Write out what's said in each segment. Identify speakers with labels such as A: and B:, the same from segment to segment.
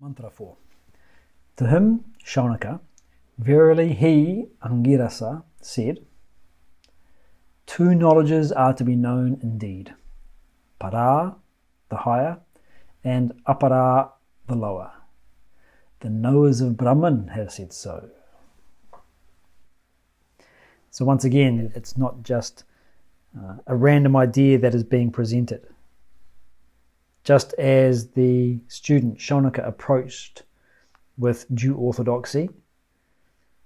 A: Mantra 4. To him, Saunaka, verily he, Angirasa, said, two knowledges are to be known indeed, para, the higher, and apara, the lower. The knowers of Brahman have said so. So once again, it's not just a random idea that is being presented. Just as the student Saunaka approached with due orthodoxy,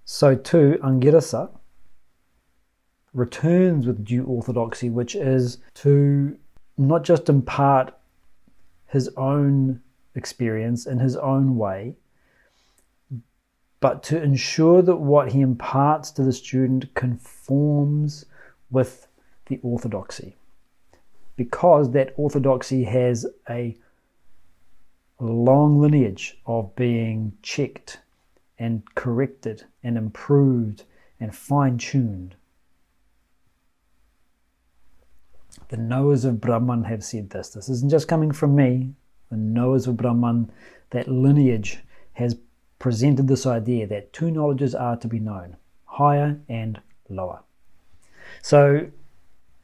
A: so too Angirasa returns with due orthodoxy, which is to not just impart his own experience in his own way, but to ensure that what he imparts to the student conforms with the orthodoxy, because that orthodoxy has a long lineage of being checked and corrected and improved and fine-tuned. The knowers of Brahman have said this. This isn't just coming from me. The knowers of Brahman, that lineage, has presented this idea that two knowledges are to be known, higher and lower. So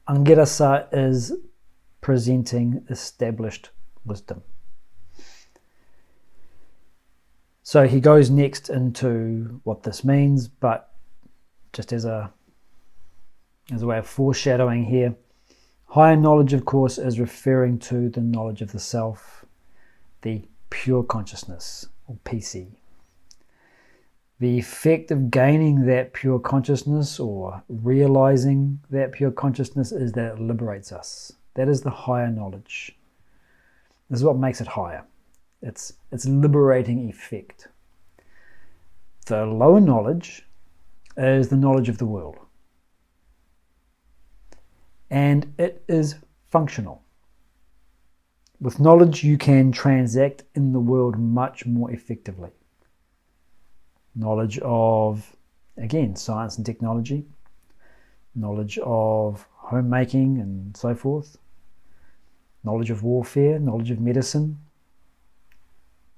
A: Angirasa is presenting established wisdom. So he goes next into what this means, but just as a way of foreshadowing here, higher knowledge, of course, is referring to the knowledge of the self, the pure consciousness, or PC. The effect of gaining that pure consciousness or realizing that pure consciousness is that it liberates us. That is the higher knowledge. This is what makes it higher. It's liberating effect. The lower knowledge is the knowledge of the world. And it is functional. With knowledge, you can transact in the world much more effectively. Knowledge of, again, science and technology, knowledge of homemaking and so forth, knowledge of warfare, knowledge of medicine,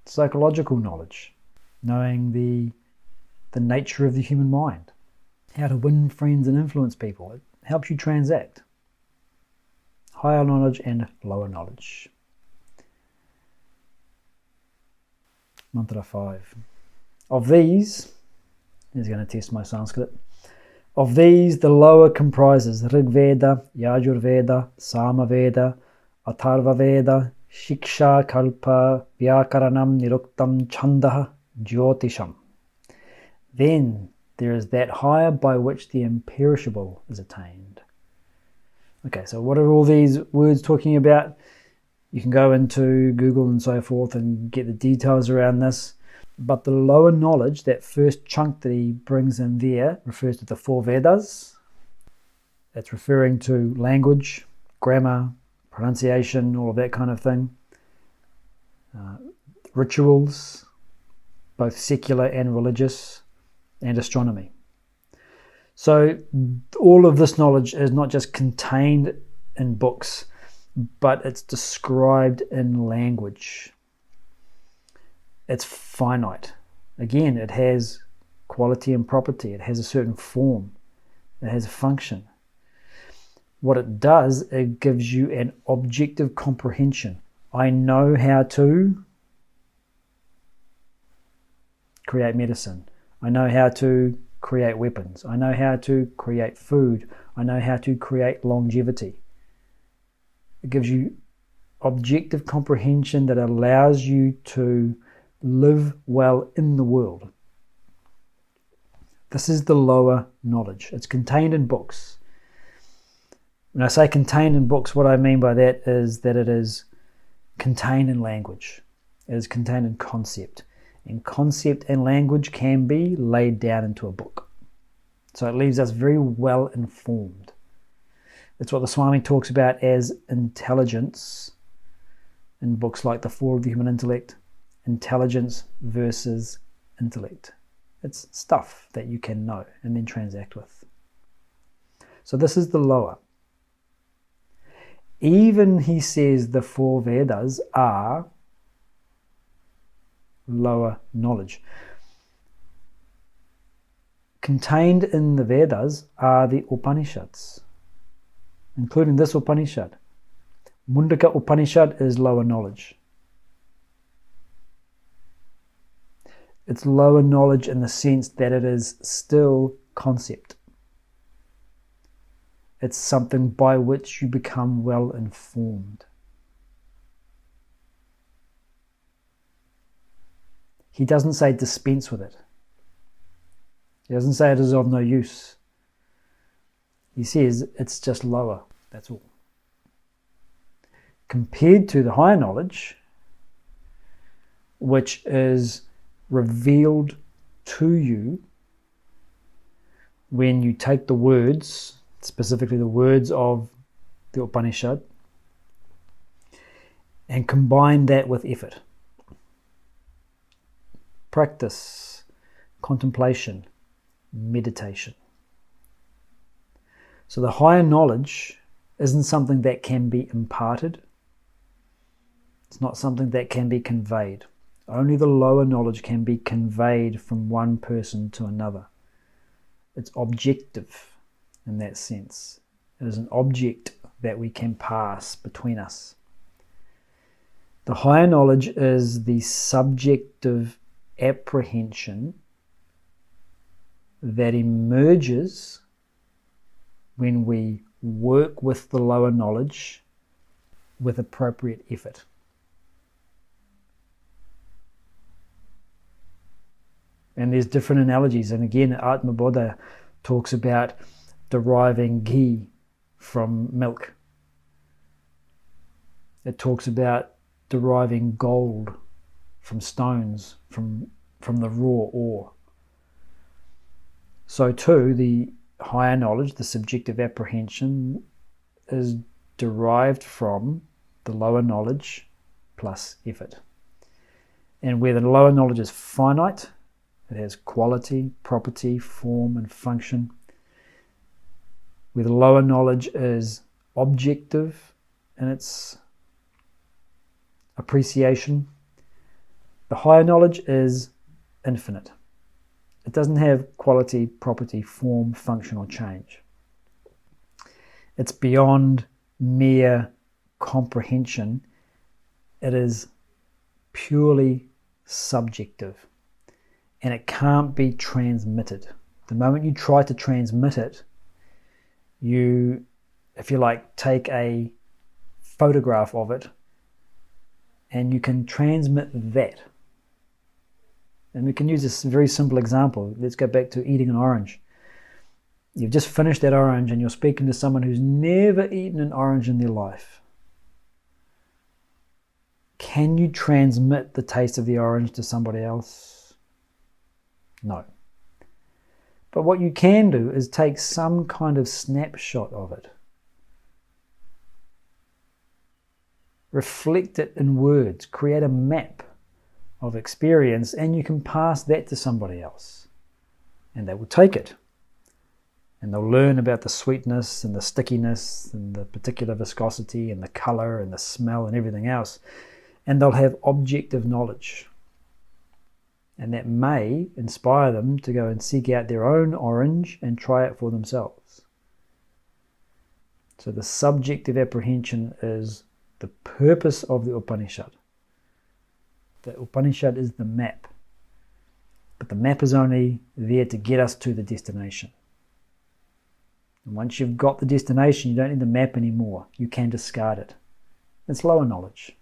A: psychological knowledge, knowing the nature of the human mind, how to win friends and influence people. It helps you transact. Higher knowledge and lower knowledge. Mantra 5. Of these, he's going to test my Sanskrit. Of these, the lower comprises Rig Veda, Yajur Veda, Sama Veda, Atharva Veda, Shiksha, Kalpa, Vyakaranam, Niruktam, Chandaha, Jyotisham. Then there is that higher by which the imperishable is attained. Okay, so what are all these words talking about? You can go into Google and so forth and get the details around this. But the lower knowledge, that first chunk that he brings in there, refers to the four Vedas. That's referring to language, grammar, pronunciation, all of that kind of thing. Rituals, both secular and religious, and astronomy. So all of this knowledge is not just contained in books, but it's described in language. It's finite. Again, it has quality and property. It has a certain form. It has a function. What it does, it gives you an objective comprehension. I know how to create medicine. I know how to create weapons. I know how to create food. I know how to create longevity. It gives you objective comprehension that allows you to live well in the world. This is the lower knowledge. It's contained in books. When I say contained in books, what I mean by that is that it is contained in language. It is contained in concept. And concept and language can be laid down into a book. So it leaves us very well informed. That's what the Swami talks about as intelligence in books like The Fall of the Human Intellect. Intelligence versus intellect. It's stuff that you can know and then transact with. So this is the lower. Even, he says, the four Vedas are lower knowledge. Contained in the Vedas are the Upanishads, including this Upanishad. Mundaka Upanishad is lower knowledge. It's lower knowledge in the sense that it is still concept. It's something by which you become well informed. He doesn't say dispense with it. He doesn't say it is of no use. He says it's just lower, that's all. Compared to the higher knowledge, which is revealed to you when you take the words, specifically the words of the Upanishad, and combine that with effort. Practice, contemplation, meditation. So the higher knowledge isn't something that can be imparted. It's not something that can be conveyed. Only the lower knowledge can be conveyed from one person to another. It's objective in that sense. It is an object that we can pass between us. The higher knowledge is the subjective apprehension that emerges when we work with the lower knowledge with appropriate effort. And there's different analogies. And again, Atma Bodha talks about deriving ghee from milk. It talks about deriving gold from stones, from the raw ore. So too, the higher knowledge, the subjective apprehension, is derived from the lower knowledge plus effort. And where the lower knowledge is finite, it has quality, property, form, and function. Where the lower knowledge is objective in its appreciation, the higher knowledge is infinite. It doesn't have quality, property, form, function, or change. It's beyond mere comprehension. It is purely subjective. And it can't be transmitted. The moment you try to transmit it, you, if you like, take a photograph of it and you can transmit that. And we can use this very simple example. Let's go back to eating an orange. You've just finished that orange and you're speaking to someone who's never eaten an orange in their life. Can you transmit the taste of the orange to somebody else? No. But what you can do is take some kind of snapshot of it. Reflect it in words. Create a map of experience, and you can pass that to somebody else. And they will take it. And they'll learn about the sweetness and the stickiness and the particular viscosity and the color and the smell and everything else. And they'll have objective knowledge. And that may inspire them to go and seek out their own orange and try it for themselves. So the subjective apprehension is the purpose of the Upanishad. The Upanishad is the map. But the map is only there to get us to the destination. And once you've got the destination, you don't need the map anymore. You can discard it. It's lower knowledge.